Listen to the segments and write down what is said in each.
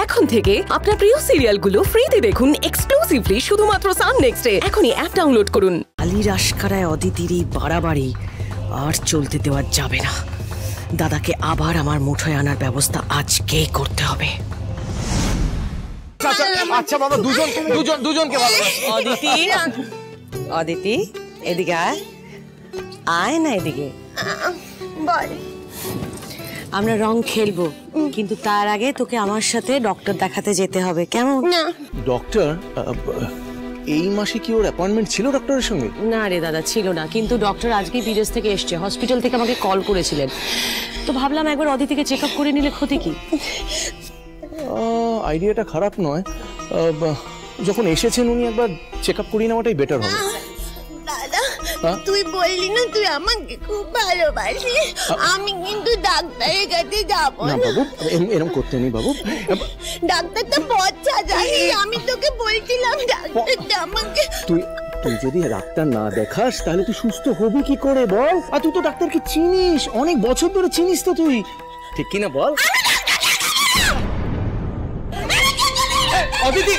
এখন থেকে আপনার প্রিয় সিরিয়ালগুলো ফ্রিতে দেখুন এক্সক্লুসিভলি শুধুমাত্র সান নেক্সটে। এখনই অ্যাপ ডাউনলোড করুন। আলীর আশকারায় অদিতির বাড়াবাড়ি আর চলতে দেওয়া যাবে না। দাদাকে আবার আমার মুঠোয় আনার ব্যবস্থা আজকেই করতে হবে। আচ্ছা বাবা, দুজনকে অদিতি, অদিতি এদিকে আয় না, এদিকে বল। আমরা রং খেলবো, কিন্তু তার আগে তোকে আমার সাথে ডক্টর দেখাতে যেতে হবে, কেমন? না ডক্টর, এই মাসে কি ওর অ্যাপয়েন্টমেন্ট ছিল ডক্টরের সঙ্গে? না রে দাদা, ছিল না, কিন্তু ডক্টর আজকে বিদেশ থেকে এসছে, হসপিটাল থেকে আমাকে কল করেছিলেন, তো ভাবলাম একবার অদিতিকে চেক আপ করে নিলে ক্ষতি কি। আইডিয়াটা খারাপ নয়, যখন এসেছেন উনি একবার চেক আপ করিয়ে নেওয়াটাই বেটার হবে। দাদা, তুই বললি না তুই আমাকে খুব ভালোবাসিস, আমি কিন্তু ডাক্তারের কাছে যাব না বাবু, এরকম করতে নেই বাবু। ডাক্তারটা পচা জানি, আমি তোকে বলছিলাম ডাক্তারটা আমাকে। তুই যদি ডাক্তার না দেখাস তাহলে তুই সুস্থ হবি কি করে বল? আর তুই তো ডাক্তারকে চিনিস, অনেক বছর ধরে চিনিস তো তুই, ঠিক কিনা বল? অদিতি,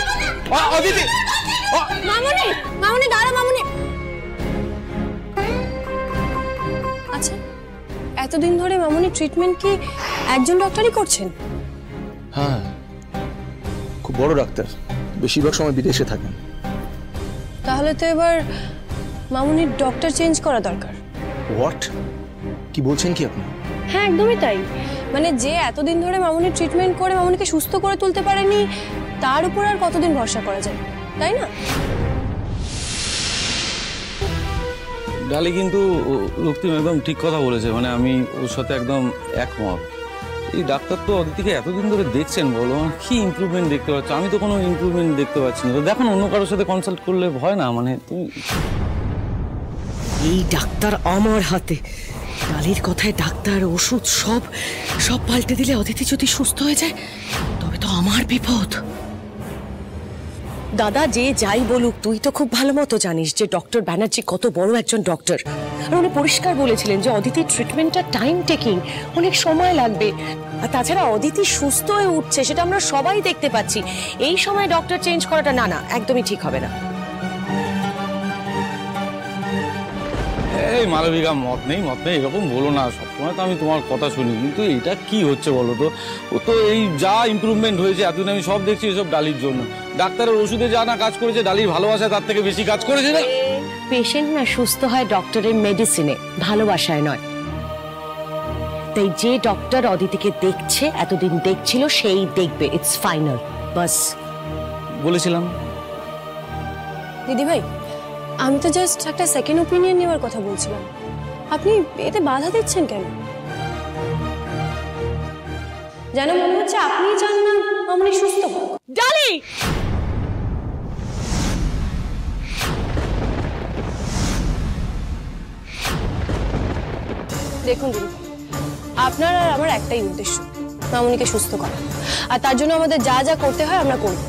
অদিতি, মামুনি, মামুনি দাঁড়া মামুনি। আচ্ছা, এতদিন ধরে মামুনি ট্রিটমেন্ট কি একজন ডক্টরই করছেন? হ্যাঁ, খুব বড় ডাক্তার, বেশিরভাগ সময় বিদেশে থাকেন। তাহলে তো এবার মামুনির ডক্টর চেঞ্জ করা দরকার। হোয়াট? কি বলছেন কি আপনি? হ্যাঁ, একদমই তাই। মানে যে এতদিন ধরে মামুনির ট্রিটমেন্ট করে মামুনিকে সুস্থ করে তুলতে পারেনি, তার উপর আর কতদিন ভরসা করা যায়, তাই না? ডালি কিন্তু রক্তিম একদম ঠিক কথা বলেছে, মানে আমি ওর সাথে একদম একমত। এই ডাক্তার তো অদিতিকে এতদিন ধরে দেখছেন, বলো কি ইমপ্রুভমেন্ট দেখতে পাচ্ছ? আমি তো কোনো ইমপ্রুভমেন্ট দেখতে পাচ্ছি না। তো দেখুন, অন্য কারোর সাথে কনসাল্ট করলে ভয় না? মানে তুমি, এই ডাক্তার আমার হাতে, ডালির কথায় ডাক্তার ওষুধ সব পাল্টে দিলে অদিতি যদি সুস্থ হয়ে যায় তবে তো আমার বিপদ। দাদা যে যাই বলুক, তুই তো খুব ভালো মতো জানিস যে ডক্টর ব্যানার্জি কত বড় একজন ডক্টর, আর উনি পরিষ্কার বলেছিলেন যে অদিতির ট্রিটমেন্টটা টাইম টেকিং, অনেক সময় লাগবে। আর তাছাড়া অদিতি সুস্থ হয়ে উঠছে, সেটা আমরা সবাই দেখতে পাচ্ছি। এই সময় ডক্টর চেঞ্জ করাটা না একদমই ঠিক হবে না। এই মালবিকা, মত নেই এরকম বলো না। সবসময় তো আমি তোমার কথা শুনি, কিন্তু এটা কি হচ্ছে বলো তো? ও তো এই যা ইমপ্রুভমেন্ট হয়েছে এতদিন আমি সব দেখছি এসব ডালির জন্য। ডাক্তারের ওষুধে যা না কাজ করেছে, ডালির ভালোবাসা তার থেকে বেশি কাজ করেছে না। পেশেন্ট না সুস্থ হয় ডক্টরের মেডিসিনে, ভালোবাসায় নয়। তাই যে ডক্টর অদিতিকে দেখছে, এতদিন দেখছিল, সেই দেখবে, ইটস ফাইনাল, বাস। বলেছিলাম দিদি ভাই, আমি তো জাস্ট একটা সেকেন্ড ওপিনিয়ন নেওয়ার কথা বলছিলাম, আপনি এতে বাধা দিচ্ছেন কেন? যেন মনে হচ্ছে আপনি চান না মামুনি সুস্থ হোক। ডালি, দেখুন দিদি, আপনার আর আমার একটাই উদ্দেশ্য, মামুনিকে সুস্থ করা। আর তার জন্য আমাদের যা যা করতে হয় আমরা করব।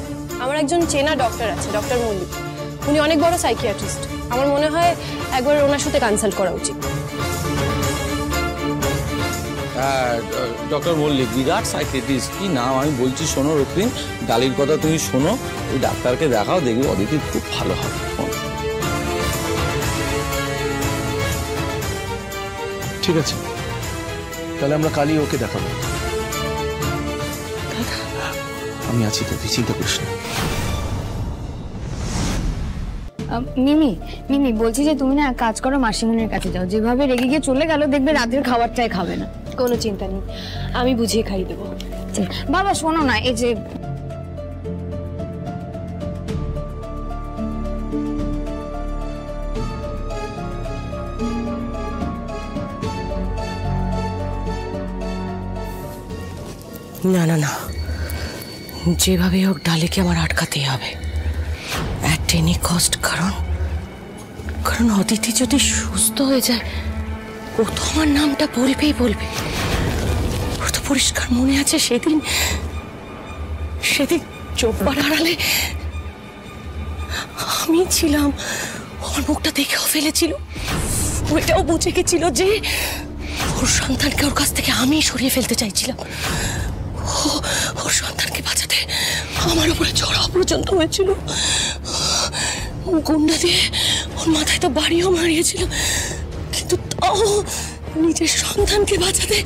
আমার একজন চেনা ডক্টর আছে, ডক্টর মল্লিক, উনি অনেক বড় সাইকিয়াট্রিস্ট। আমার মনে হয় একবার ওনার সাথে কনসাল্ট করা উচিত। ডক্টর মল্লিক বিরাট সাইকিয়াট্রিস্ট, কি নাম আমি বলছি শোনো রক্তিম, ডালির কথা তুমি শোনো, ওই ডাক্তারকে দেখাও, দেখবে অদিতি খুব ভালো হবে। ঠিক আছে, তাহলে আমরা কালই ওকে দেখাবো। আমি আছি তো, তুই চিন্তা করিস না। মিমি বলছি যে তুমি না কাজ করো, মাসিমণির কাছে যাও, যেভাবে রেগে গিয়ে চলে গেল দেখবে রাতের খাবারটাই খাবে না। কোনো চিন্তা নেই, আমি বুঝিয়ে খাইয়ে দেবো। বাবা শোনো না, এই যে না, যেভাবে হোক ডালিকে আমার আটকাতেই হবে, অ্যাট এনি কস্ট। কারণ অদিতি যদি সুস্থ হয়ে যায়, ও তো আমার নামটা বলবে। ওর তো পরিষ্কার মনে আছে সেদিন চোপড়ার আড়ালে আমি ছিলাম, ওর মুখটা দেখেও ফেলেছিল। ওইটাও বুঝে গেছিল যে ওর সন্তানকে ওর কাছ থেকে আমি সরিয়ে ফেলতে চাইছিলাম। ওর সন্তানকে বাঁচাতে আমার উপরে চড়াও পর্যন্ত হয়েছিল। গুন্ডা দিয়ে ওর মাথায় তো বাড়িও মারিয়েছিল, কিন্তু তাও নিজের সন্তানকে বাঁচাতে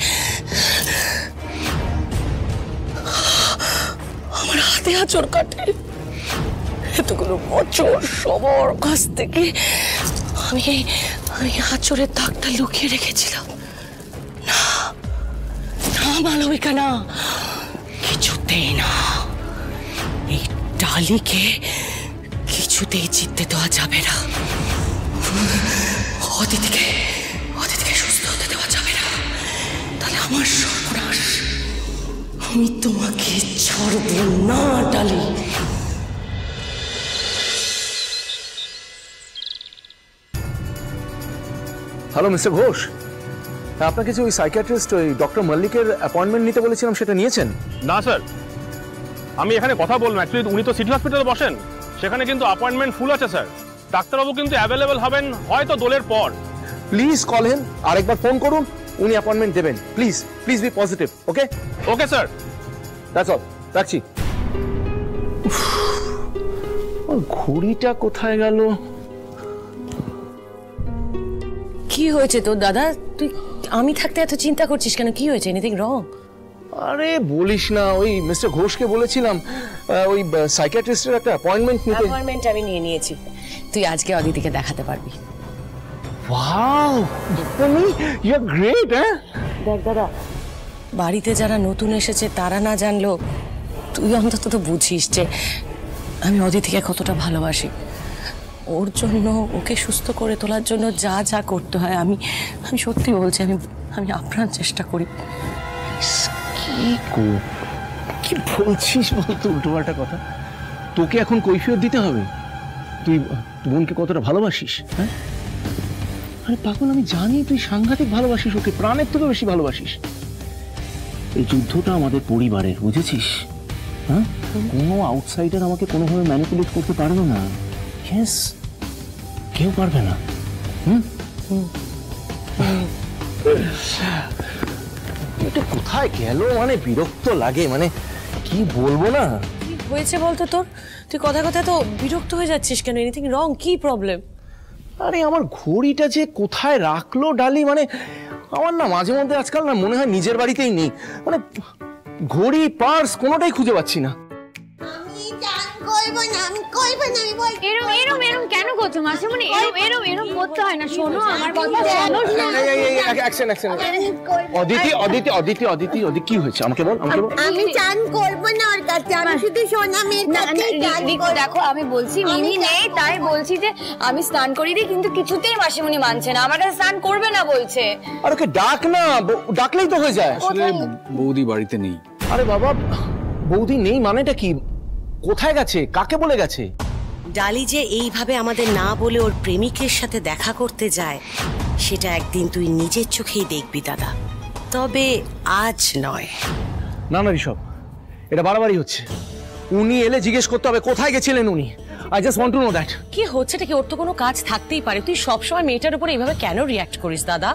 আমার হাতে আঁচড় কাটে। এতগুলো বছর সবার কাছ থেকে আমি আঁচড়ের দাগটা লুকিয়ে রেখেছিলাম। না না মালবিকা, না, কিছুতেই না। এই ডালিকে কিছুতেই জিততে দেওয়া যাবে না। অদিতিকে সুস্থ হতে দেওয়া যাবে না, তাহলে আমার সর্বনাশ। আমি তোমাকে ছাড়ব না ডালি। হ্যালো মিস্টার ঘোষ, আপনাকে যে ওই সাইকিয়াট্রিস্ট ওই ডক্টর মল্লিকের অ্যাপয়েন্টমেন্ট নিতে বলেছিলাম সেটা নিয়েছেন? না স্যার, আমি এখানে কথা বলবো। অ্যাকচুয়ালি উনি তো সিটি হসপিটালে বসেন, সেখানে কিন্তু অ্যাপয়েন্টমেন্ট ফুল আছে স্যার। ডাক্তারবাবু কিন্তু অ্যাভেলেবেল হবেন হয়তো দোলের পর। প্লিজ কল হিম, আরেকবার ফোন করুন, উনি অ্যাপয়েন্টমেন্ট দেবেন। Please please be positive. Okay okay sir, that's all, রাখছি। ঘড়িটা কোথায় গেল? কি হয়েছে তোর দাদা? তুই আমি থাকতে এত চিন্তা করছিস কেন? কি হয়েছে? Anything wrong? আরে বলিস না, ওই মিস্টার ঘোষকে বলেছিলাম ওই সাইকিয়াট্রিস্টের একটা অ্যাপয়েন্টমেন্ট নিতে। অ্যাপয়েন্টমেন্ট আমি নিয়ে নিয়েছি। তুই আজকে অদিতিকে দেখাতে পারবি। Wow, you are great. হ্যাঁ দেখ দাদা, বাড়িতে যারা নতুন এসেছে তারা না জানলো, তুই অন্তত তো বুঝিস যে আমি অদিতিকে কতটা ভালোবাসি। ওর জন্য, ওকে সুস্থ করে তোলার জন্য যা যা করতে হয় আমি সত্যি বলছি, আমি আপ্রাণ চেষ্টা করি। কি বলছিস বলতো উল্টোপাল্টা কথা? তোকে এখন কৈফিয়ত দিতে হবে? তুই বোনকে কতটা ভালোবাসিস? হ্যাঁ আরে পাগল, আমি জানি তুই সাংঘাতিক ভালোবাসিস ওকে, প্রাণের থেকে বেশি ভালোবাসিস। এই যুদ্ধটা আমাদের পরিবারের, বুঝেছিস? হ্যাঁ, কোনো আউটসাইডার আমাকে কোনোভাবে ম্যানিপুলেট করতে পারবে না। ইয়েস, কেউ পারবে না। এটা কোথায় গেল? মানে বিরক্ত লাগে, মানে কি বলবো না। কি হয়েছে বলতো তোর? তুই কথা কথা তো বিরক্ত হয়ে যাচ্ছিস কেন? Anything wrong? কি প্রবলেম? আরে আমার ঘড়িটা যে কোথায় রাখলো ডালি, মানে আমার না মাঝে মধ্যে আজকাল না মনে হয় নিজের বাড়িতেই নেই। মানে ঘড়ি, পার্স কোনোটাই খুঁজে পাচ্ছি না। আমি চান করবো না, আমি করবো না, আমি বল। এরম কেন করছো মাসিমণি? এরম করতে হয় না। শোনো আমার কথা, শোনো না। অদিতি কি হয়েছে? আমাকে বল। আমি চান করবো না ওর কাছে, আমি শুধু সোনা মেয়ের কাছে চান করবো। দেখো আমি বলছি মিমি নেই, তাই বলছি যে আমি স্নান করিয়ে দিই, কিন্তু কিছুতেই মাসিমণি মানছে না, আমার কাছে স্নান করবে না বলছে। আর ওকে ডাক না, ডাকলেই তো হয়ে যায়। আসলে বৌদি বাড়িতে নেই। আরে বাবা, বৌদি নেই মানেটা কি? কোথায় গেছে? কাকে বলে গেছে? ডালি যে এইভাবে আমাদের না বলে ওর প্রেমিকের সাথে দেখা করতে যায়, সেটা একদিন তুই নিজের চোখেই দেখবি দাদা, তবে আজ নয়। না না ঋষভ, এটা বাড়াবাড়ি হচ্ছে। উনি এলে জিজ্ঞেস করতে হবে কোথায় গেছিলেন উনি। I just want to know that. কি হচ্ছেটা কি? ওর তো কোনো কাজ থাকতেই পারে। তুই সবসময় মেয়েটার উপর এইভাবে কেন রিয়াক্ট করিস দাদা?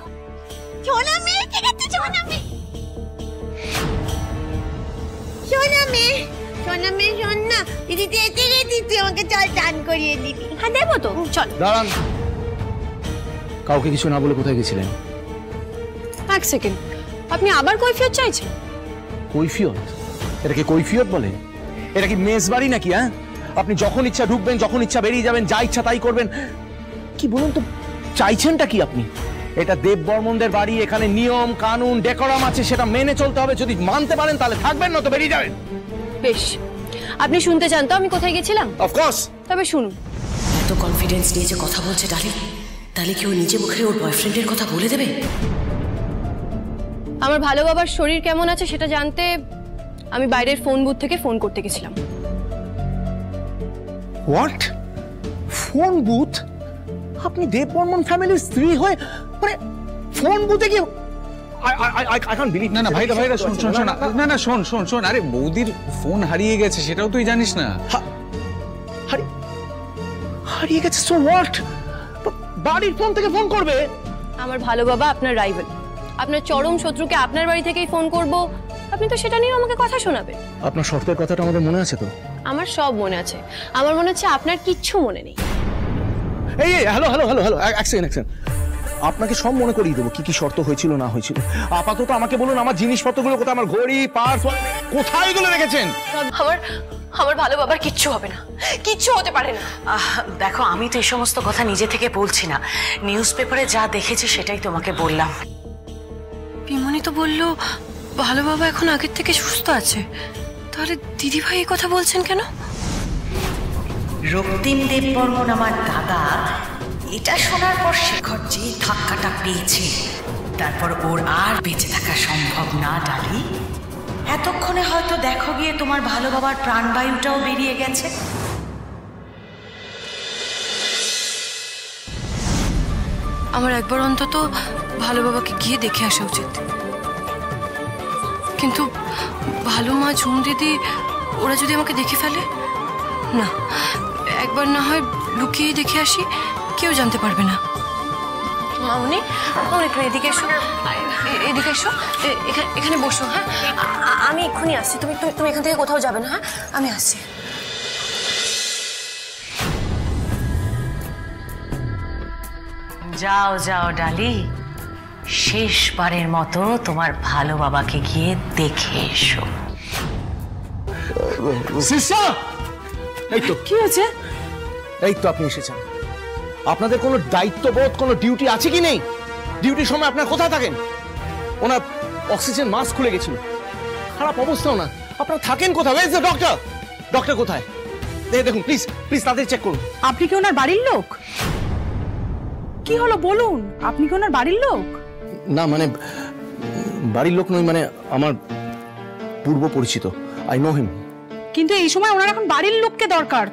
সোনা মেয়ে, ঠিক আছে, সোনা মেয়ে, সোনা মেয়ে, সোনা মেয়ে, শোন না, দিদি এসে গেছি, তুই আমাকে চল চান করিয়ে দিবি। হ্যাঁ দেবো তো, চল। দাঁড়ান, কাউকে কিছু না বলে কোথায় গেছিলেন? এক সেকেন্ড, আপনি আবার কৈফিয়ত চাইছেন? কৈফিয়ত? এটা কি কৈফিয়ত বলে? এটা কি মেজবাড়ি নাকি? হ্যাঁ, আপনি যখন ইচ্ছা ঢুকবেন, যখন ইচ্ছা বেরিয়ে যাবেন, যা ইচ্ছা তাই করবেন। কি বলুন তো, চাইছেনটা কি আপনি? এটা দেব বর্মনদের বাড়ি, এখানে নিয়ম কানুন ডেকোরাম আছে, সেটা মেনে চলতে হবে। যদি মানতে পারেন তাহলে থাকবেন, না তো বেরিয়ে যাবেন। বেশ, আপনি শুনতে চান তো আমি কোথায় গেছিলাম? অফকোর্স। তবে শুনুন। এত কনফিডেন্স নিয়ে যে কথা বলছে ডালি, তাহলে কি ও নিজে মুখে ওর বয়ফ্রেন্ডের কথা বলে দেবে? আমার ভালো বাবার শরীর কেমন আছে সেটা জানতে আমি বাইরের ফোন বুথ থেকে ফোন করতে গেছিলাম। হোয়াট? Phone booth? আপনি দেব বর্মন ফ্যামিলির স্ত্রী হয়ে মানে ফোন বুথে গিয়ে? I can't believe. না ভাইরা শোন না শোন। আরে বৌদির ফোন হারিয়ে গেছে, সেটাও তুই জানিস না? হারিয়ে গেছে? So what? বাড়ির ফোন থেকে ফোন করবে? আমার ভালো বাবা আপনার রাইভাল, আপনার চরম শত্রুকে আপনার বাড়ি থেকেই ফোন করব আপনি তো সেটা নিয়ে আমাকে কথা শোনাবেন। আপনার শর্তের কথাটা আমাদের মনে আছে তো? আমার সব মনে আছে। আমার মনে হচ্ছে আপনার কিচ্ছু মনে নেই। এই হ্যালো হ্যালো হ্যালো হ্যালো, এক সেকেন্ড। আপনাকে সব মনে করিয়ে দেবো কি কি শর্ত হয়েছিল না হয়েছিল। আপাতত আমাকে বলুন আমার জিনিসপত্রগুলো কোথায়, আমার ঘড়ি পার্স কোথায় এগুলো রেখেছেন? আমার ভালো বাবার কিচ্ছু হবে না, কিচ্ছু হতে পারে না। দেখো, আমি তো এই সমস্ত কথা নিজে থেকে বলছি না, নিউজ পেপারে যা দেখেছি সেটাই তোমাকে বললাম। পিমনি তো বললো ভালো বাবা এখন আগের থেকে সুস্থ আছে, তাহলে দিদি ভাই এই কথা বলছেন কেন? রক্তিম দেববর্মন আমার দাদা, এটা শোনার পর শেখর যে ধাক্কাটা পেয়েছে, তারপর ওর আর বেঁচে থাকা সম্ভব না ডালি। এতক্ষণে হয়তো দেখো গিয়ে তোমার ভালো বাবার প্রাণবায়ুটাও বেরিয়ে গেছে। আমার একবার অন্তত ভালো বাবাকে গিয়ে দেখে আসা উচিত, কিন্তু ভালো মা, ঝুম দিদি ওরা যদি আমাকে দেখে ফেলে, না একবার না হয় লুকিয়ে দেখে আসি, কেউ জানতে পারবে না। মামনি, একটু এদিকে এসো, এদিকে এসো, এখানে বসো। হ্যাঁ, আমি এক্ষুনি আসছি, তুমি এখান থেকে কোথাও যাবে না। হ্যাঁ, আমি আসছি। যাও যাও ডালি, শেষবারের মতো তোমার ভালো বাবাকে গিয়ে দেখে এসো। এই তো কি হয়েছে? এই তো আপনি এসেছেন। আপনাদের কোনো দায়িত্ববোধ, কোনো ডিউটি আছে কি নেই? ডিউটির সময় আপনার কোথায় থাকেন? ওনার অক্সিজেন মাস্ক খুলে গেছিল, খারাপ অবস্থাও না, আপনারা থাকেন কোথায়? Wedge the doctor? ডক্টর কোথায়? দেখুন প্লিজ প্লিজ, তাদের চেক করুন। আপনি কি ওনার বাড়ির লোক? কি হলো বলুন, আপনি কি ওনার বাড়ির লোক? না মানে বাড়ির লোক নই, মানে আমার পূর্ব পরিচিত, আই নো হিম। কিন্তু এই সময় ওনার এখন বাড়ির লোককে দরকার।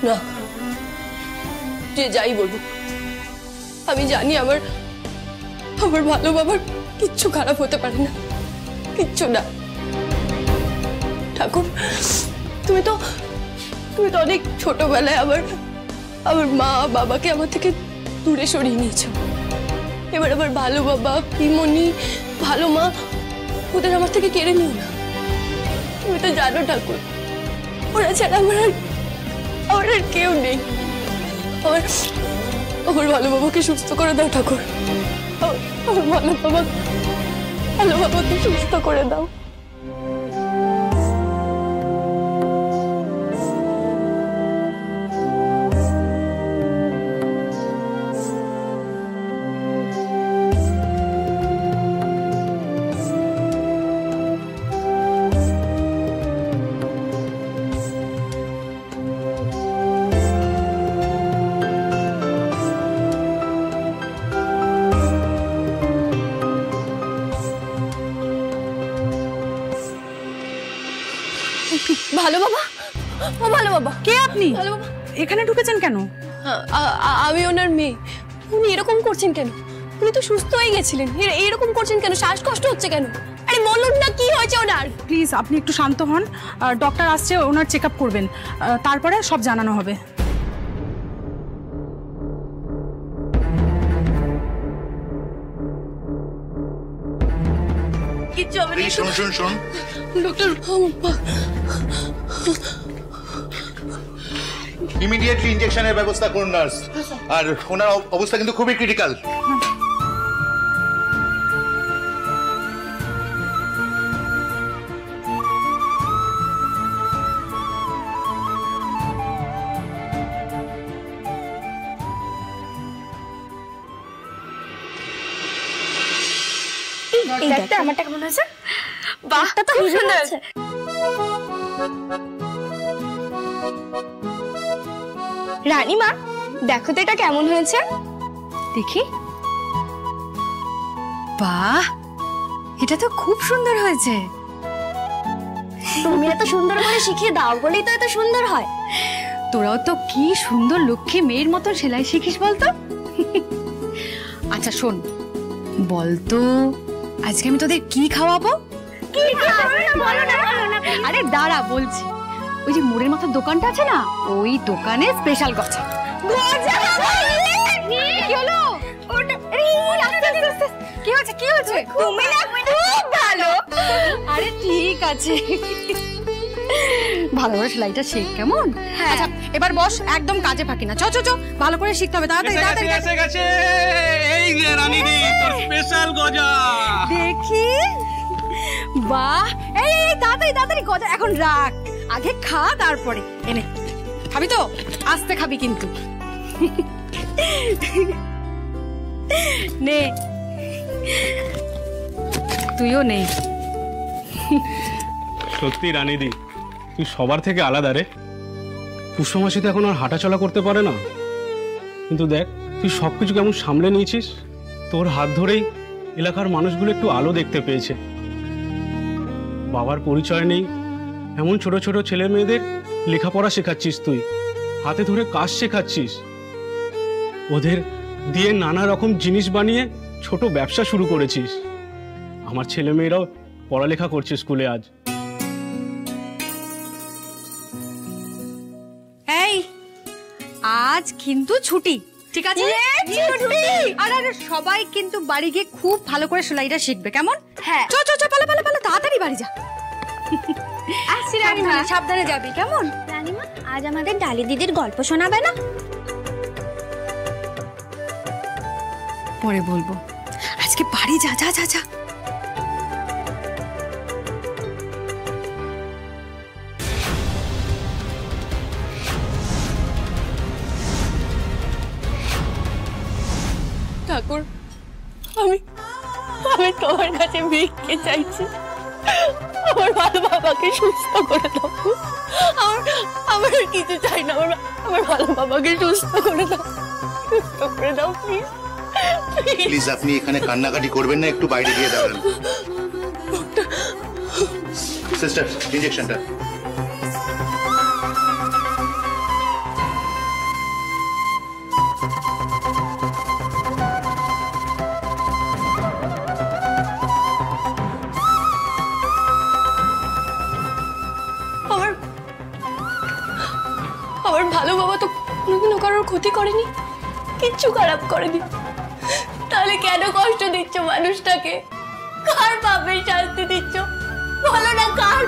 না, যে যাই বলুক, আমি জানি আমার ভালো বাবার কিচ্ছু খারাপ হতে পারে না, কিচ্ছু না। ঠাকুর, তুমি তো অনেক ছোটবেলায় আমার মা বাবাকে আমার থেকে দূরে সরিয়ে নিয়েছো। এবার আবার ভালো বাবা, পিমনি, ভালো মা, ওদের আমার থেকে কেড়ে নিও না। তুমি তো জানো ঠাকুর, ওরা ছাড়া আমার আর কেউ নেই। আমার ভালো বাবাকে সুস্থ করে দাও ঠাকুর, আমার ভালো বাবাকে সুস্থ করে দাও। ভালো বাবা, ও ভালো বাবা। কে আপনি? ভালো বাবা, এখানে ঢুকেছেন কেন? আমি ওনার মেয়ে। উনি এরকম করছেন কেন? উনি তো সুস্থ হয়ে গেছিলেন, এরকম করছেন কেন? শ্বাসকষ্ট হচ্ছে কেন? আরে বলুন না কি হয়েছে ওনার। প্লিজ আপনি একটু শান্ত হন, ডক্টর আসছে, ওনার চেক আপ করবেন, তারপরে সব জানানো হবে। কিচ্ছু হবে না। শুন ডক্টর, ইমিডিয়েটলি ইনজেকশনের ব্যবস্থা করুন নার্স। আর ওনার অবস্থা কিন্তু খুবই ক্রিটিক্যাল। এই দেখতে আমারটা কেমন হয়েছে? বাহটা তো খুব সুন্দর আছে। রানীমা, দেখো তো এটা কেমন হয়েছে। দেখি। বাহ, এটা তো খুব সুন্দর হয়েছে। তুমি এত সুন্দর করে শিখিয়ে দাও বলেই তো এত সুন্দর হয়। তোরাও তো কি সুন্দর লক্ষ্মী মেয়ের মতো সেলাই শিখিস বলতো। আচ্ছা শোন, বলতো আজকে আমি তোদের কি খাওয়াবো? আরে দাঁড়া বলছি, ওই যে মোড়ের মাথার দোকানটা আছে না, ওই দোকানে স্পেশাল গজা। কি হলো? কি হচ্ছে কি হচ্ছে? তুমি না খুব ভালো। আরে ঠিক আছে, ভালো করে সেলাইটা শেখ কেমন? আচ্ছা এবার বস, একদম কাজে ফাঁকি না। চ চ চ, ভালো করে শিখতে হবে। তাড়াতাড়ি তাড়াতাড়ি এসে গেছে এই যে রানীদি তোর স্পেশাল গজা। দেখি, বাহ! এই তাড়াতাড়ি তাড়াতাড়ি গজা এখন রাখ, আগে খা তারপরে। এনে খাবি তো? আস্তে খাবি কিন্তু। নে, তুইও নে। সত্যি রানীদি, তুই সবার থেকে আলাদা রে। পুষ্পমাসি তো এখন আর হাঁটাচলা করতে পারে না, কিন্তু দেখ তুই সবকিছু কেমন সামলে নিয়েছিস। তোর হাত ধরেই এলাকার মানুষগুলো একটু আলো দেখতে পেয়েছে। বাবার পরিচয় নেই এমন ছোট ছোট ছেলে মেয়েদের লেখাপড়া শেখাচ্ছিস, তুই হাতে ধরে কাজ শেখাচ্ছিস, ওদের দিয়ে নানা রকম জিনিস বানিয়ে ছোট ব্যবসা শুরু করেছিস। আমার ছেলে মেয়েরাও পড়ালেখা করছে স্কুলে আজ। এই আজ কিন্তু ছুটি, ঠিক আছে? আরে সবাই কিন্তু বাড়ি গিয়ে খুব ভালো করে সেলাইটা শিখবে, কেমন? হ্যাঁ। চ চ চ, পালা পালা পালা, তাড়াতাড়ি বাড়ি যা। আসছি রানীমা, সাবধানে যাবি, কেমন? রানীমা, আজ আমাদের ডালি দিদির গল্প শোনাবে না? পরে বলবো, আজকে বাড়ি যা যা যা যা। ঠাকুর, আমি তোমার কাছে ভিক্ষে চাইছি, আমার ভালো বাবাকে সুস্থ করে দাও। আমার কিছু চাই না, আমার ভালো বাবাকে সুস্থ করে দাও, সুস্থ করে দাও প্লিজ। প্লিজ আপনি এখানে কান্নাকাটি করবেন না, একটু বাইরে গিয়ে দাঁড়ান। সিস্টার, ইনজেকশনটা। আমার ভালো বাবা তো কোনোদিনও কারোর ক্ষতি করেনি, কিচ্ছু খারাপ করেনি, তাহলে কেন কষ্ট দিচ্ছ মানুষটাকে? কার পাপের শাস্তি দিচ্ছ বলো না, কার?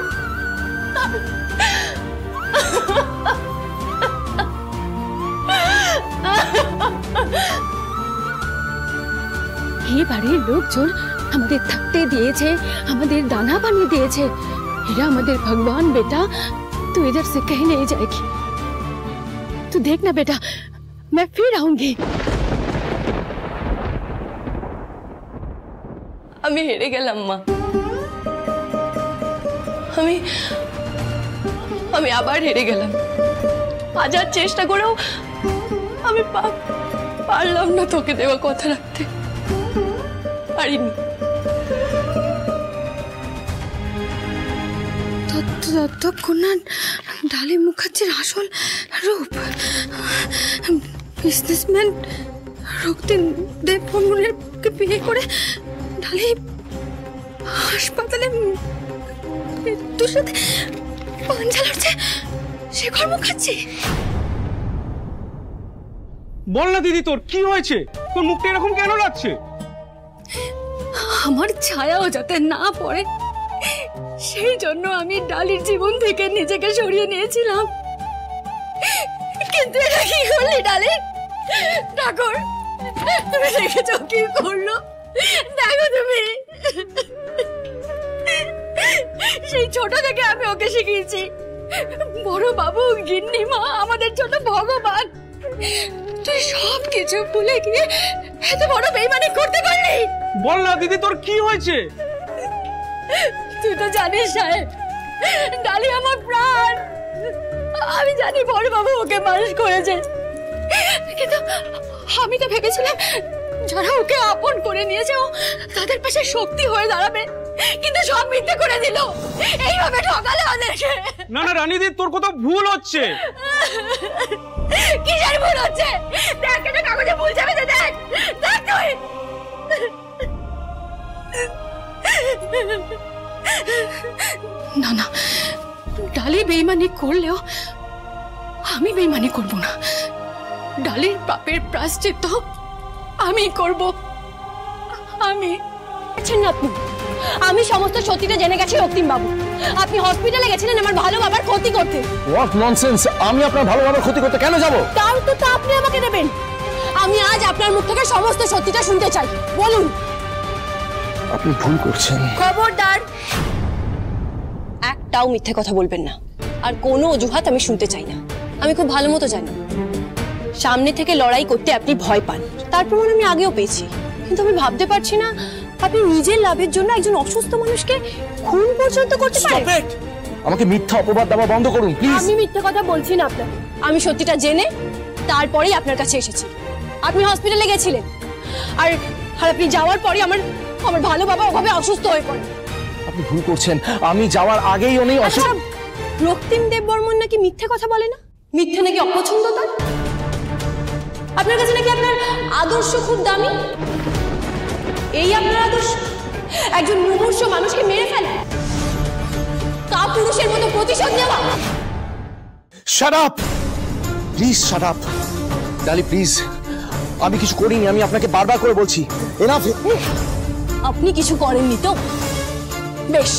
এই বাড়ির লোকজন আমাদের থাকতে দিয়েছে, আমাদের दाना पानी दिए, एरा हमारे भगवान। बेटा तू इधर से कहीं नहीं जाएगी, तू देखना बेटा, मैं फिर आऊंगी। আমি হেরে গেলাম মা, আমি আবার হেরে গেলাম। হাজার চেষ্টা করেও আমি পারলাম না তোকে দেওয়া কথা রাখতে, পারিনি। ততক্ষণ না ডালি মুখার্জির আসল রূপ, বিজনেসম্যান রক্তিম দেববর্মনের বিয়ে করে ডালি হাসপাতালে মৃত্যুর সাথে পাঞ্জা লড়ছে শেখর মুখার্জি। বল না দিদি, তোর কি হয়েছে? তোর মুখটা এরকম কেন লাগছে? আমার ছায়াও যাতে না পড়ে সেই জন্য আমি ডালির জীবন থেকে নিজেকে সরিয়ে নিয়েছিলাম, কিন্তু এটা কি করলি ডালি? ঠাকুর, তুমি দেখেছো কি করলো? দেখো তুমি, সেই ছোট থেকে আমি ওকে শিখিয়েছি বড় বাবু গিন্নি মা আমাদের জন্য ভগবান। তুই সব কিছু ভুলে গিয়ে এত বড় বেইমানি করতে পারলি? বল না দিদি, তোর কি হয়েছে? তুই তো জানিস সাহেব, ডালি আমার প্রাণ। আমি জানি বড় বাবু ওকে মানুষ করেছে, কিন্তু আমি তো ভেবেছিলাম যারা ওকে আপন করে নিয়েছে ও তাদের পাশে শক্তি হয়ে দাঁড়াবে, কিন্তু সব মিথ্যে করে দিল, এইভাবে ঠকালে ওদেরকে। না না রানীদি, তোর কোথাও ভুল হচ্ছে। কিসের ভুল হচ্ছে? দেখ এটা কাগজে ভুল যাবে, দেখ দেখ তুই। না না, ডালি বেইমানি করলেও আমি বেইমানি করব না। ডালির পাপের প্রায়শ্চিত্ত আমি করব। আমি না আপনি, আমি সমস্ত সত্যিটা জেনে গেছি রক্তিম বাবু। আপনি হসপিটালে গেছিলেন আমার ভালো বাবার ক্ষতি করতে। What nonsense! আমি আপনার ভালো বাবার ক্ষতি করতে কেন যাব? তার উত্তরটা আপনি আমাকে দেবেন। আমি আজ আপনার মুখ থেকে সমস্ত সত্যিটা শুনতে চাই। বলুন। আপনি ভুল করছেন। খবরদার, একটাও মিথ্যে কথা বলবেন না, আর কোনো অজুহাত আমি শুনতে চাই না। আমি খুব ভালো মতো জানি সামনে থেকে লড়াই করতে আপনি ভয় পান, তার প্রমাণ আমি আগেও পেয়েছি। কিন্তু আমি ভাবতে পারছি না আপনি নিজের লাভের জন্য একজন অসুস্থ মানুষকে খুন পর্যন্ত করতে পারেন। আমাকে মিথ্যা অপবাদ দেওয়া বন্ধ করুন প্লিজ। আমি মিথ্যে কথা বলছি না আপনাকে, আমি সত্যিটা জেনে তারপরেই আপনার কাছে এসেছি। আপনি হসপিটালে গেছিলেন, আর আপনি যাওয়ার পরে আমার ভালো বাবা ওভাবে অসুস্থ হয়ে পড়ে। আপনি ভুল করছেন, আমি যাওয়ার আগেই উনি অসুস্থ। রক্তিম দেব বর্মন নাকি মিথ্যে কথা বলে না? মিথ্যে নাকি অপছন্দ তার? আপনার কাছে নাকি আপনার আদর্শ খুব দামি? এই আপনার আদর্শ? একজন মুমূর্ষ মানুষকে মেরে ফেলে, কাপুরুষের মতো প্রতিশোধ নেওয়া? Shut up please, shut up ডালি প্লিজ। আমি কিছু করিনি, আমি আপনাকে বারবার করে বলছি। এনাফ। আপনি কিছু করেননি তো? বেশ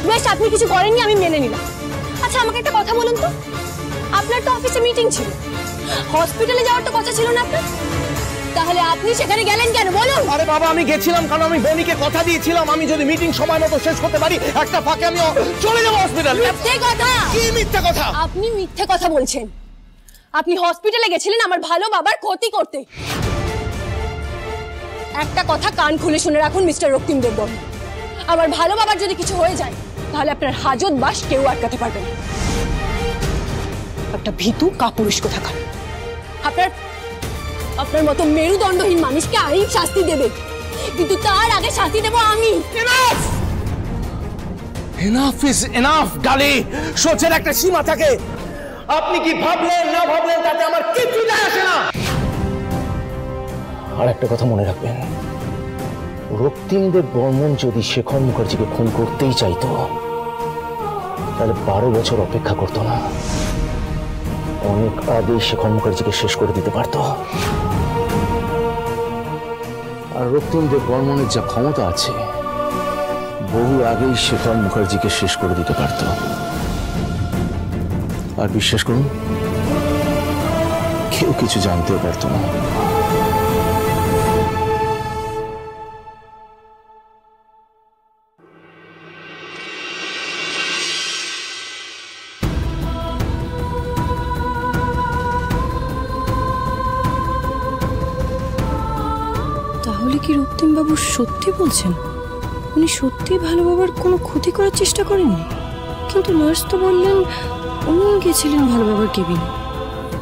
বেশ, আপনি কিছু করেননি, আমি মেনে নিলাম। আচ্ছা আমাকে একটা কথা বলুন তো, আপনার তো অফিসে মিটিং ছিল, হসপিটালে যাওয়ার তো কথা ছিল না আপনার? তাহলে আপনি সেখানে গেলেন কেন বলুন? আরে বাবা, আমি গেছিলাম কারণ আমি বনিকে কথা দিয়েছিলাম আমি যদি মিটিং সময় মতো শেষ করতে পারি একটা ফাঁকে আমি চলে যাবো হসপিটালে। মিথ্যে কথা। কি মিথ্যে কথা? আপনি মিথ্যে কথা বলছেন। আপনি হসপিটালে গেছিলেন আমার ভালো বাবার ক্ষতি করতে। একটা কথা কান খুলে শুনে রাখুন মিস্টার রক্তিম দেব বর্মন, আমার ভালো বাবার যদি কিছু হয়ে যায় তাহলে আপনার হাজত বাস কেউ আটকাতে পারবে না। একটা ভীতু কাপুরুষ কোথাকার। আপনার মতো মেরুদণ্ডহীন মানুষকে আইন শাস্তি দেবে, কিন্তু তার আগে শাস্তি দেব আমি। এনাফ ইজ এনাফ ডালি। সহ্যের একটা সীমা থাকে। আপনি কি ভাবলেন না ভাবলেন তাতে আমার কিছু যায় আসে না। আর একটা কথা মনে রাখবেন, রক্তিম দেব বর্মন যদি শেখর মুখার্জিকে খুন করতেই চাইতো তাহলে 12 বছর অপেক্ষা করতো না, অনেক আগেই শেখর মুখার্জিকে শেষ করে দিতে পারত। আর রক্তিম দেব বর্মনের যা ক্ষমতা আছে বহু আগেই শেখর মুখার্জিকে শেষ করে দিতে পারত। আর বিশ্বাস করুন, কেউ কিছু জানতেও পারত না। তাহলে কি রক্তিম বাবু সত্যি বলছেন? উনি সত্যি ভালো বাবার কোনো ক্ষতি করার চেষ্টা করেননি? কিন্তু নার্স তো বললেন উনি গেছিলেন ভালো বাবার কেবিনে।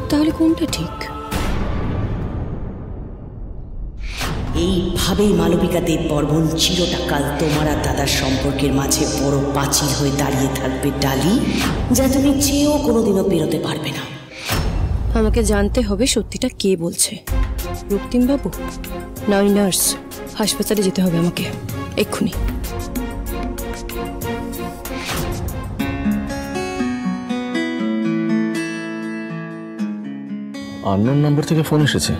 তাহলে কোনটা ঠিক? এইভাবেই মালবিকা দেব বর্মন চিরটাকাল তোমার আর দাদার সম্পর্কের মাঝে বড় পাঁচিল হয়ে দাঁড়িয়ে থাকবে ডালি, যা তুমি চেয়েও কোনোদিনও পেরোতে পারবে না। আমাকে জানতে হবে সত্যিটা কে বলছে, রক্তিম বাবু না ওই নার্স? হাসপাতালে যেতে হবে আমাকে এক্ষুনি। আননোন নাম্বার থেকে ফোন এসেছে।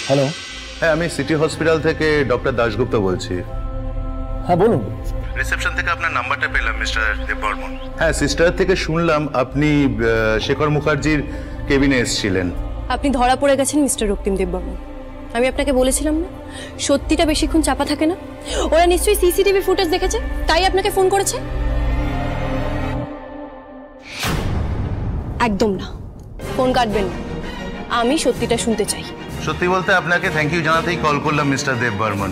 হ্যালো। হ্যাঁ, আমি সিটি হসপিটাল থেকে ডক্টর দাশগুপ্ত বলছি। হ্যাঁ বলুন। রিসেপশন থেকে আপনার নাম্বারটা পেলাম মিস্টার দেব বর্মন। হ্যাঁ, সিস্টার থেকে শুনলাম আপনি শেখর মুখার্জির কেবিনে এসেছিলেন। আপনি ধরা পড়ে গেছেন মিস্টার রক্তিম দেব বর্মন। আমি আপনাকে বলেছিলাম না সত্যিটা বেশিক্ষণ চাপা থাকে না? ওরা নিশ্চয়ই সিসিটিভি ফুটেজ দেখেছে, তাই আপনাকে ফোন করেছে। একদম না, ফোন কাটবেন না, আমি সত্যিটা শুনতে চাই। সত্যি বলতে আপনাকে থ্যাংক ইউ জানাতেই কল করলাম মিস্টার দেব বর্মন।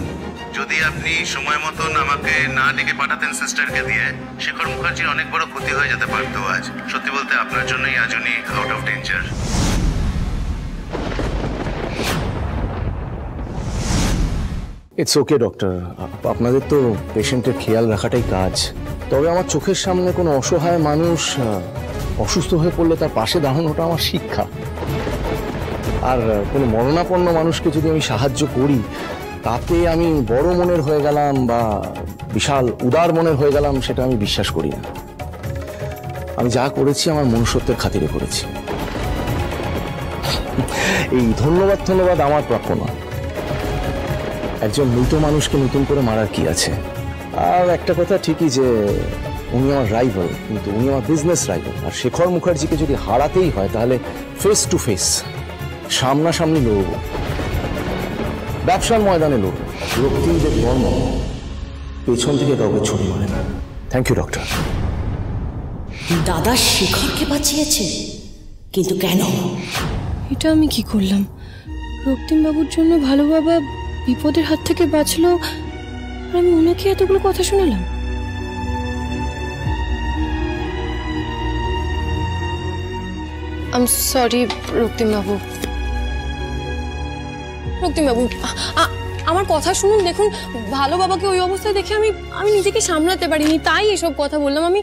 যদি আপনি সময় মতন আমাকে না ডেকে পাঠাতেন সিস্টারকে দিয়ে, শেখর মুখার্জির অনেক বড় ক্ষতি হয়ে যেতে পারতো আজ। সত্যি বলতে আপনার জন্যই আজ উনি out of danger. It's okay doctor, আপনাদের তো পেশেন্টের খেয়াল রাখাটাই কাজ। তবে আমার চোখের সামনে কোনো অসহায় মানুষ অসুস্থ হয়ে পড়লে তার পাশে দাঁড়ানোটা আমার শিক্ষা। আর কোনো মরণাপন্ন মানুষকে যদি আমি সাহায্য করি তাতে আমি বড় মনের হয়ে গেলাম বা বিশাল উদার মনের হয়ে গেলাম সেটা আমি বিশ্বাস করি না। আমি যা করেছি আমার মনুষ্যত্বের খাতিরে করেছি। এই ধন্যবাদ আমার প্রাপ্য না। একজন মৃত মানুষকে নতুন করে মারার কি আছে? আর একটা কথা ঠিকই যে উনি আমার রাইভাল, কিন্তু উনি আমার বিজনেস রাইভাল। আর শেখর মুখার্জিকে যদি হারাতেই হয় তাহলে ফেস টু ফেস, সামনাসামনি লড়ব, ব্যবসার ময়দানে লড়ব। রক্তিম দেব বর্মন পেছন থেকে কাউকে ছুরি মারে না। Thank you doctor. দাদা শেখরকে বাঁচিয়েছে, কিন্তু কেন? এটা আমি কি করলাম? রক্তিম বাবুর জন্য ভালো বাবা বিপদের হাত থেকে বাঁচলো, আর আমি ওনাকে এতগুলো কথা শোনালাম। আই এম সরি রক্তিম বাবু। রক্তিম বাবু আমার কথা শুনুন। দেখুন, ভালো বাবাকে ওই অবস্থায় দেখে আমি নিজেকে সামলাতে পারিনি, তাই এসব কথা বললাম। আমি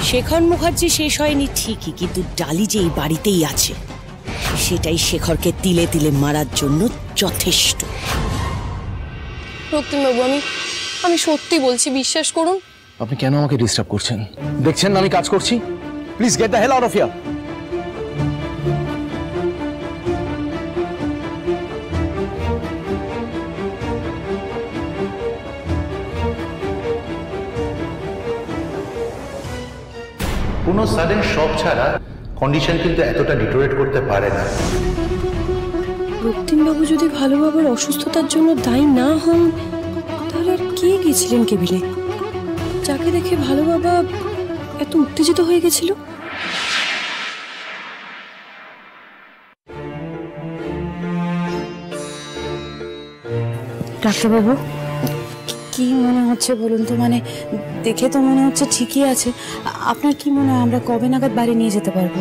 শেখর মুখার্জি শেষ হয়নি ঠিকই, কিন্তু ডালি যে এই বাড়িতেই আছে সেটাই শেখরকে তিলে তিলে মারার জন্য যথেষ্ট। রক্তিম বাবু আমি সত্যি বলছি, বিশ্বাস করুন। আপনি কেন আমাকে ডিস্টার্ব করছেন? দেখছেন না আমি কাজ করছি? Please get the hell out of here. কোনো সাডেন শক ছাড়া কন্ডিশন কিন্তু এতটা ডিটোরেট করতে পারে না। রক্তিম বাবু যদি ভালো বাবার অসুস্থতার জন্য দায়ী না হন, তাহলে আর কে গেছিলেন কেবিলে, যাকে দেখে ভালো বাবা এত উত্তেজিত হয়ে গেছিল? ডাক্তারবাবু, কি মনে হচ্ছে বলুন তো? মানে দেখে তো মনে হচ্ছে ঠিকই আছে। আপনার কি মনে হয় আমরা কবে নাগাদ বাড়ি নিয়ে যেতে পারবো?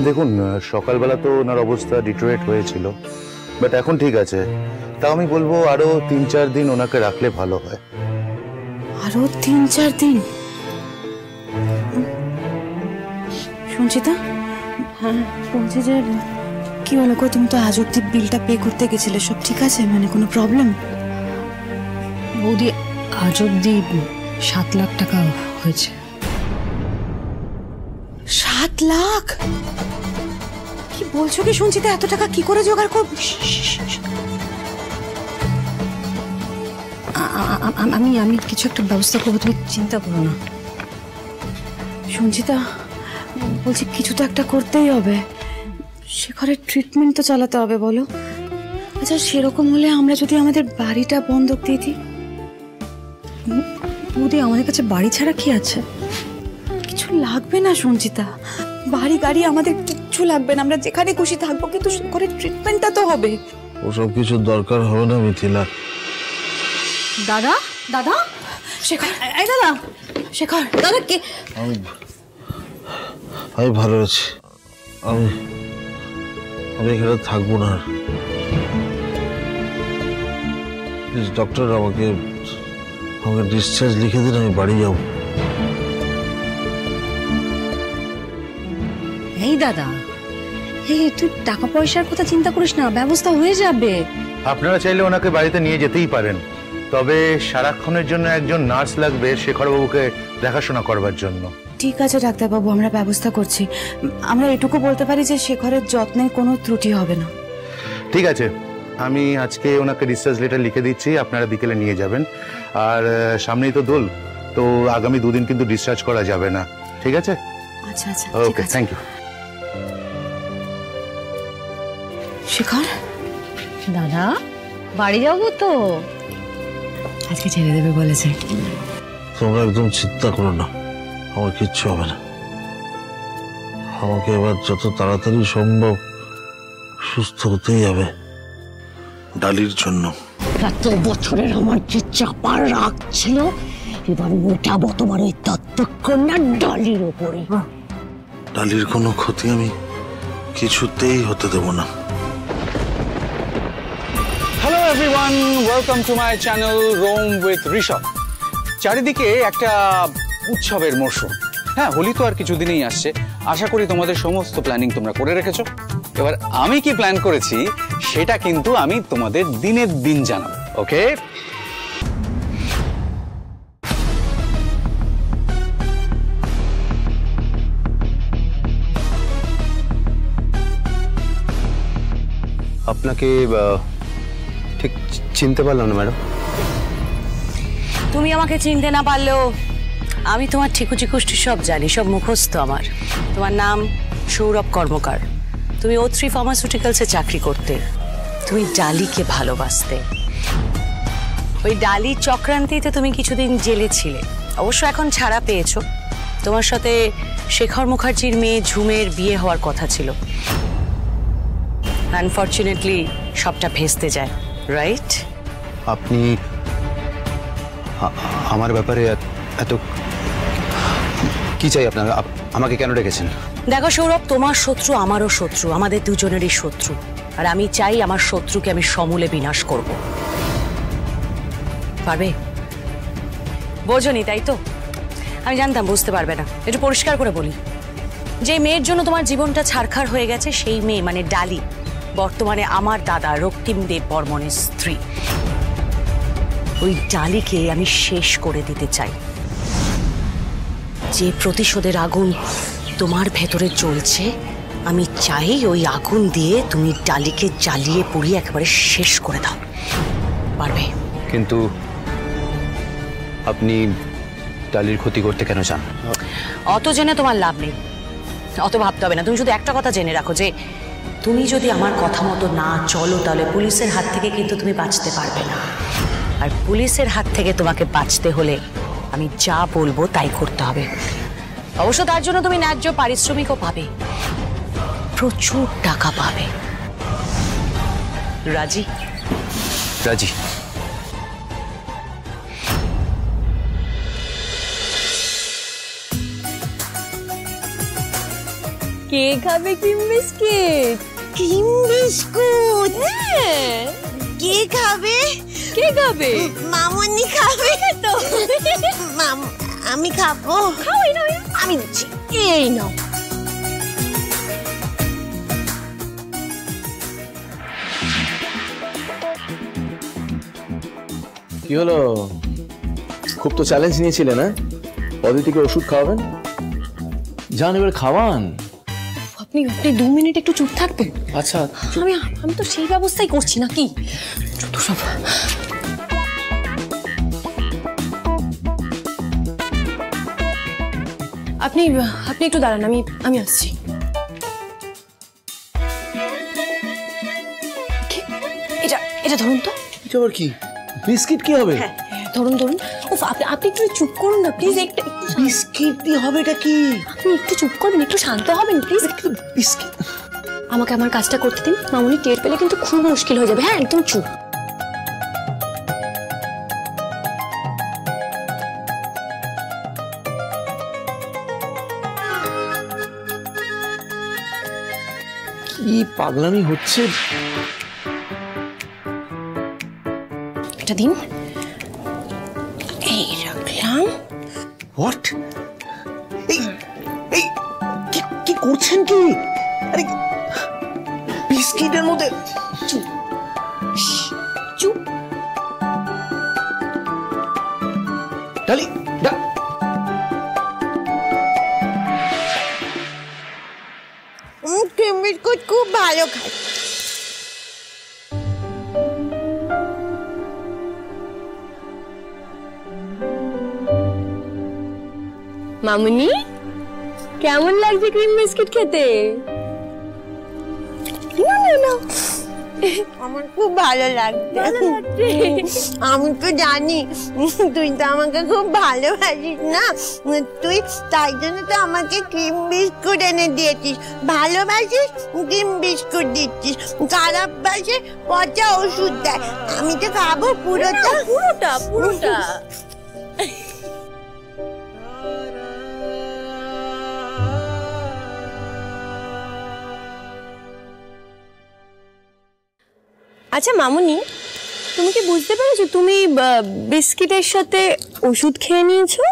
দেখুন, সকালবেলা তো ওনার অবস্থা ডিটোরেট হয়েছিল, বাট এখন ঠিক আছে। তাও আমি বলবো আরো 3-4 দিন ওনাকে রাখলে ভালো হয়। আরো 3-4 দিন? সঞ্চিতা, হ্যাঁ বলছি যে কি হলো গো? তুমি তো আজ অব্দি বিলটা পে করতে গেছিলে, সব ঠিক আছে? মানে কোনো প্রবলেম? বৌদি, আজ অব্দি 7 লাখ টাকা হয়েছে। 7 লাখ? কি বলছো কি সঞ্চিতা? এত টাকা কি করে জোগাড় করব? আমি কিছু একটা ব্যবস্থা করবো, তুমি চিন্তা করো না। সঞ্চিতা বলছি, কিছু তো একটা করতেই হবে। শেখরের ট্রিটমেন্ট তো চালাতে হবে, বলো। আচ্ছা, সেরকম হলে আমরা যদি আমাদের বাড়িটা বন্ধক দিয়ে দিই? বৌদি, আমাদের কাছে বাড়ি ছাড়া কি আছে? কিছু লাগবে না সঞ্চিতা, বাড়ি গাড়ি আমাদের কিচ্ছু লাগবে না, আমরা যেখানে খুশি থাকবো, কিন্তু শেখরের ট্রিটমেন্টটা তো হবে। ওসব কিছু দরকার হবে না মিথিলা। দাদা, দাদা, শেখর, এই দাদা, শেখর, দাদা কে? আমি ভালো আছি। আমি এখানে থাকবো না। প্লিজ ডক্টর, আমাকে ডিসচার্জ লিখে দিন, আমি বাড়ি যাব। এই দাদা, এই তুই টাকা পয়সার কথা চিন্তা করিস না, ব্যবস্থা হয়ে যাবে। আপনারা চাইলে ওনাকে বাড়িতে নিয়ে যেতেই পারেন, তবে সারাক্ষণের জন্য একজন নার্স লাগবে শেখরবাবুকে দেখাশোনা করবার জন্য। ঠিক আছে ডাক্তারবাবু, আমরা ব্যবস্থা করছি। আমরা এটুকু বলতে পারি যে শেখরের যত্নের কোনো ত্রুটি হবে না। ঠিক আছে, আমি আজকে ওনাকে ডিসচার্জ লেটার লিখে দিচ্ছি, আপনারা বিকেলে নিয়ে যাবেন। আর সামনেই তো দোল, তো আগামী 2 দিন কিন্তু ডিসচার্জ করা যাবে না। ঠিক আছে? আচ্ছা আচ্ছা, ওকে, থ্যাংক ইউ। শেখর, দাদা বাড়ি যাবো তো, আজকে ছেড়ে দেবে বলেছে। তোমরা একদম চিন্তা করো না, আমার কিচ্ছু হবে না। আমাকে এবার যত তাড়াতাড়ি সম্ভব সুস্থ হতেই হবে, ডালির জন্য। এত বছরের আমার যে চাপার রাগ ছিল, এবার মেটাবো তোমার ওই দত্তকন্যা ডালির উপরে। ডালির কোনো ক্ষতি আমি কিছুতেই হতে দেব না। Hello everyone, welcome to my channel roam with Rishabh. চারিদিকে একটা উৎসবের মরশুম। হ্যাঁ, হোলি তো আর কিছুদিনই আসছে, আশা করি তোমাদের সমস্ত প্ল্যানিং তোমরা করে রেখেছো। এবার আমি কি প্ল্যান করেছি সেটা কিন্তু আমি তোমাদের দিনের দিন জানাবো, ওকে? আপনাকে ঠিক চিনতে পারলাম না ম্যাডাম। তুমি আমাকে চিনতে না পারলেও আমি তোমার ঠিকুচি কুষ্টি সব জানি, সব মুখস্থ আমার। তোমার নাম সৌরভ কর্মকার। তুমি O3 ফার্মাসিউটিক্যালসে চাকরি করতে। তুমি ডালিকে ভালোবাসতে। ওই ডালির চক্রান্তিতে তুমি কিছুদিন জেলে ছিলে, অবশ্য এখন ছাড়া পেয়েছো। তোমার সাথে শেখর মুখার্জির মেয়ে ঝুমের বিয়ে হওয়ার কথা ছিল। আনফর্চুনেটলি সবটা ভেস্তে যায়, রাইট? আপনি আমার ব্যাপারে এত কি চাই আপনার? আমাকে কেন ডেকেছেন? দেখো সৌরভ, তোমার শত্রু আমারও শত্রু, আমাদের দুজনেরই শত্রু। আর আমি চাই আমার শত্রুকে আমি সমূলে বিনাশ করব। পারবে? বোঝনি তাই তো? আমি জানতাম বুঝতে পারবে না। একটু পরিষ্কার করে বলি, যে মেয়ের জন্য তোমার জীবনটা ছারখার হয়ে গেছে, সেই মেয়ে মানে ডালি বর্তমানে আমার দাদা রক্তিম দেব বর্মনের স্ত্রী। ওই ডালিকে আমি শেষ করে দিতে চাই। যে প্রতিশোধের আগুন তোমার ভেতরে জ্বলছে, আমি চাই ওই আগুন দিয়ে তুমি ডালিকে জ্বালিয়ে পুড়িয়ে একেবারে শেষ করে দাও। পারবে? কিন্তু আপনি ডালির ক্ষতি করতে কেন চান? অত জেনে তোমার লাভ নেই, অত ভাবতে হবে না। তুমি শুধু একটা কথা জেনে রাখো, যে তুমি যদি আমার কথা মতো না চলো তাহলে পুলিশের হাত থেকে কিন্তু তুমি বাঁচতে পারবে না। আর পুলিশের হাত থেকে তোমাকে বাঁচতে হলে আমি যা বলবো তাই করতে হবে। অবশ্য তার জন্য তুমি ন্যায্য পারিশ্রমিকও পাবে, প্রচুর টাকা পাবে। রাজি? রাজি। কে খাবে ক্রিম বিস্কিট? Cream biscuit? কে খাবে? কে খাবে? মামনি খাবে তো। আমি খাবো। খাও, এই নাও, আমি দিচ্ছি, এই নাও। কি হলো? খুব তো চ্যালেঞ্জ নিয়েছিলে না? অদিতিকে ওষুধ খাওয়াবেন? যান এবার খাওয়ান। আপনি 2 মিনিট একটু চুপ থাকবেন? আচ্ছা, আমি তো সেই ব্যবস্থাই করছি নাকি। যত সব। আপনি একটু দাঁড়ান, আমি আসছি। এটা ধরুন তো। এটা আবার কি? বিস্কিট কি হবে? ধরুন। উফ, আপনি একটু চুপ করুন না প্লিজ। একটু বিস্কিট দিয়ে হবে? এটা কি? আপনি একটু চুপ করবেন, একটু শান্ত হবেন প্লিজ। বিস্কিট? আমাকে আমার কাজটা করতে দিন। মামুনি টের পেলে কিন্তু খুব মুশকিল হয়ে যাবে। হ্যাঁ, একদম চুপ। কি পাগলামি হচ্ছে? এটা দিন। এই রাখলাম। হোয়াট? এই কি করছেন কি? আরে বিস্কিটের মধ্যে? চুপ। ডালি, ক্রিম বিস্কুট খুব ভালো খাই। মামুনি, কেমন লাগছে ক্রিম বিস্কিট খেতে? না, আমার খুব ভালো লাগছে। আমি তো জানি তুই তো আমাকে খুব ভালোবাসিস না, তুই তাই জন্য তো আমাকে ক্রিম বিস্কুট এনে দিয়েছিস। ভালোবাসিস, ক্রিম বিস্কুট দিচ্ছিস। খারাপ বাসে পচা ওষুধ দেয়। আমি তো খাবো পুরোটা। আচ্ছা মামুনি, তুমি কি বুঝতে পেরেছো তুমি বিস্কিটের সাথে ওষুধ খেয়ে নিয়েছো?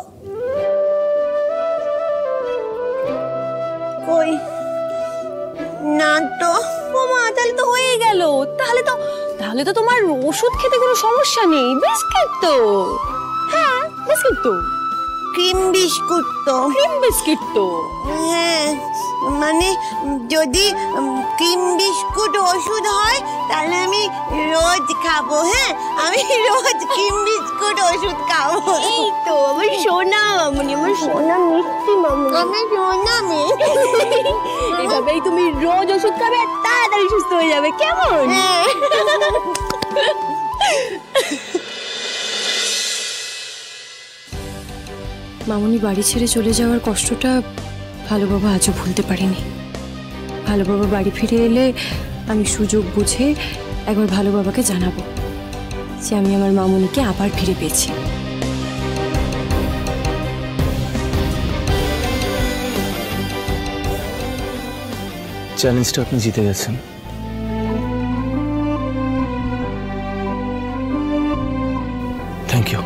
তো। ও মা, তাহলে তো হয়ে গেল। তাহলে তো তোমার ওষুধ খেতে কোনো সমস্যা নেই। বিস্কিট তো, হ্যাঁ বিস্কিট তো, ক্রিম বিস্কুট তো। ক্রিম বিস্কিট তো, হ্যাঁ মানে যদি ক্রিম বিস্কুট ওষুধ হয় তাহলে আমি রোজ খাবো। হ্যাঁ আমি রোজ ক্রিম বিস্কুট ওষুধ খাবো। এই তো আমার সোনা মামুনি, আমার সোনা মিষ্টি মামুনি, আমার সোনা মেয়ে। এভাবেই তুমি রোজ ওষুধ খাবে আর তাড়াতাড়ি সুস্থ হয়ে যাবে, কেমন? মামুনি বাড়ি ছেড়ে চলে যাওয়ার কষ্টটা ভালো বাবা আজও ভুলতে পারিনি। ভালো বাবা বাড়ি ফিরে এলে আমি সুযোগ বুঝে একবার ভালো বাবাকে জানাবো যে আমি আমার মামুনিকে আবার ফিরে পেয়েছি। চ্যালেঞ্জটা আপনি জিতে গেছেন। Thank you.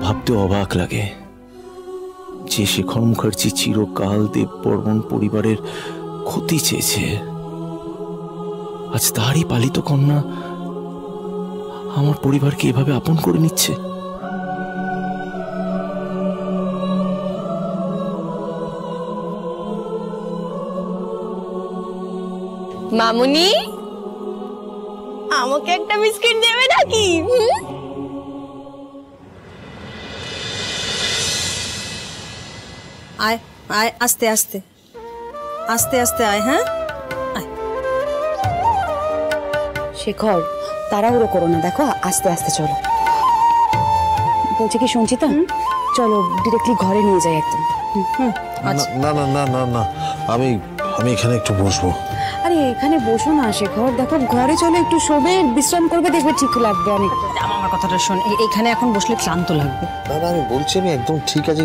ভাবতে অবাক লাগে যে শেখর মুখার্জি চিরকাল দেববর্মন পরিবারের ক্ষতি চেয়েছে, আজ তারই পালিত কন্যা আমার পরিবারকে এভাবে আপন করে নিচ্ছে। মামুনি, আমাকে একটা বিস্কিট দেবে নাকি? আয় আয়, আস্তে আস্তে আস্তে আস্তে আয়। হ্যাঁ শেখর, তাড়াহুড়ো করো না, দেখো আস্তে আস্তে চলো। বলছে কি সঞ্চিতা, চলো ডিরেক্টলি ঘরে নিয়ে যাই একদম। না না না না না, আমি এখানে একটু বসবো। আরে এখানে বসো না শেখর, দেখো ঘরে চলো, একটু শোবে, বিশ্রাম করবে, দেখবে ঠিক লাগবে অনেক। আমার কথাটা শোন, এখানে এখন বসলে ক্লান্ত লাগবে। না না, আমি বলছি আমি একদম ঠিক আছি,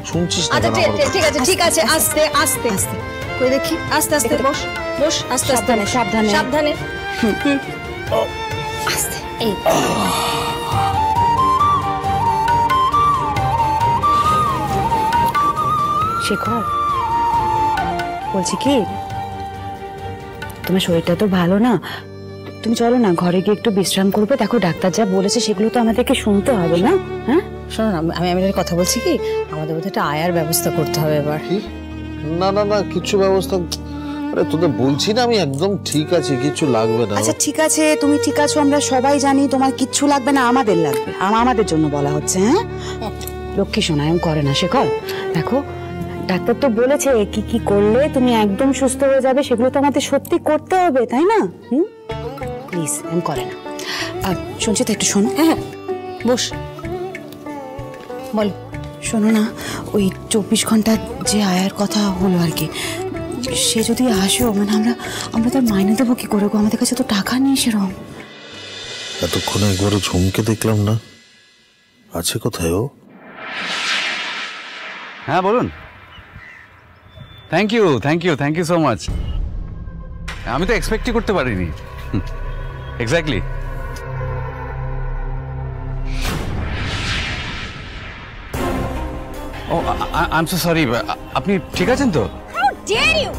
শুনছিস না? আচ্ছা ঠিক আছে ঠিক আছে, আস্তে আস্তে আস্তে কই দেখি, আস্তে আস্তে বস বস, আস্তে আস্তে, সাবধানে সাবধানে আস্তে। এই শেখর, বলছি কি, তোমার শরীরটা তো ভালো না, তুমি চলো না ঘরে গিয়ে একটু বিশ্রাম করবে। দেখো ডাক্তার যা বলেছে সেগুলো তো আমাদেরকে শুনতে হবে না? হ্যাঁ শোনো না, আমি কথা বলছি কি, আমাদের বোধহয় একটা আয়ার ব্যবস্থা করতে হবে এবার। না না না, কিছু ব্যবস্থা, আরে তোদের বলছি না আমি একদম ঠিক আছি, কিছু লাগবে না। আচ্ছা ঠিক আছে, তুমি ঠিক আছো, আমরা সবাই জানি, তোমার কিচ্ছু লাগবে না, আমাদের লাগবে, আমাদের জন্য বলা হচ্ছে। হ্যাঁ লক্ষ্মী সোনা এমন করে না শেখর, দেখো ডাক্তার তো বলেছে কি কি করলে তুমি একদম সুস্থ হয়ে যাবে, সেগুলো তো আমাদের সত্যি করতে হবে, তাই না? প্লিজ এমন করে না। আর সঞ্চিতা একটু শোনো। হ্যাঁ বস, বল। শোনো না, ওই 24 ঘন্টা যে আয়ার কথা হলো আর কি, সে যদি আসো, মানে আমরা তার মাইনে দেবো কি করে গো? আমাদের কাছে তো টাকা নেই সেরকম। এতক্ষণে একবারও ঝুমকে দেখলাম না, আছে কোথায় ও? হ্যাঁ বলুন। Thank you so much. আমি তো এক্সপেক্টই করতে পারিনি। Exactly. Oh I am so sorry. আপনি ঠিক আছেন তো? How dare you!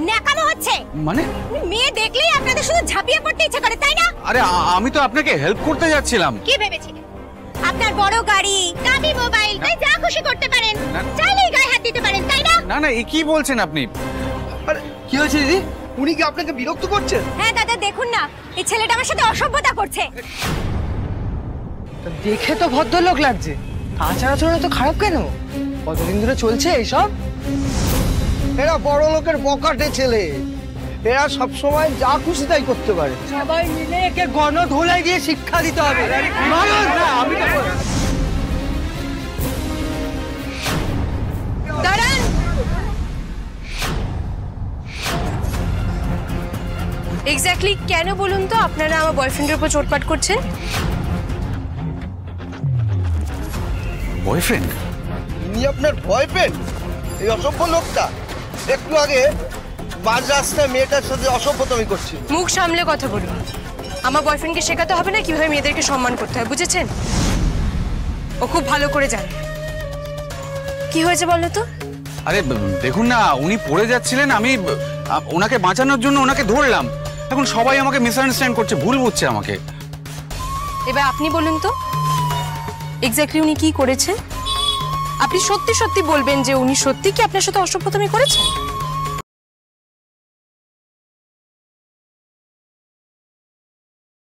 ন্যাকামো হচ্ছে। মানে মেয়ে দেখলেই আপনাদের শুধু ঝাঁপিয়ে পড়তে ইচ্ছা করে, তাই না? আরে আমি তো আপনাকে হেল্প করতে যাচ্ছিলাম। কি ভেবেছিলেন আপনার বড় গাড়ি, দামি মোবাইল, তাই যা খুশি করতে পারেন, চাইলেই গায়ে হাত দিতে পারেন, তাই না? না না, এই কি বলছেন আপনি? আরে কি হয়েছে দিদি? উনি কি আপনাকে বিরক্ত করছেন? হ্যাঁ দাদা, দেখুন না, এই ছেলেটা আমার সাথে অসভ্যতা করছে। দেখে তো ভদ্রলোক লাগছে, তাছাড়া ছোট তো খারাপ কেন? কতদিন ধরে চলছে এইসব? এরা বড় লোকের বকাটে ছেলে, এরা সবসময় যা খুশি তাই করতে পারে। সবাই মিলে একে গণধোলাই দিয়ে শিক্ষা দিতে হবে। আমি দাঁড়ান। এক্স্যাক্টলি কেন বলুন তো আপনারা আমার বয়ফ্রেন্ডের উপর চোটপাট করছেন? বয়ফ্রেন্ড? ইনি আপনার বয়ফ্রেন্ড? এই অসভ্য লোকটা একটু আগে বাজ রাস্তায় মেয়েটার সাথে অসভ্যতামি করছিল। মুখ সামলে কথা বলুন। আমার বয়ফ্রেন্ডকে শেখাতে হবে না কিভাবে মেয়েদেরকে সম্মান করতে হয়, বুঝেছেন? ও খুব ভালো করে জানে। কি হয়েছে বলো তো? আরে দেখুন না, উনি পড়ে যাচ্ছিলেন, আমি ওনাকে বাঁচানোর জন্য ওনাকে ধরলাম। এখন সবাই আমাকে মিসআন্ডারস্ট্যান্ড করছে, ভুল বুঝছে আমাকে। এবার আপনি বলুন তো এক্স্যাক্টলি উনি কি করেছেন? আপনি সত্যি সত্যি বলবেন যে উনি সত্যি কি আপনার সাথে অসভ্যতামি করেছেন?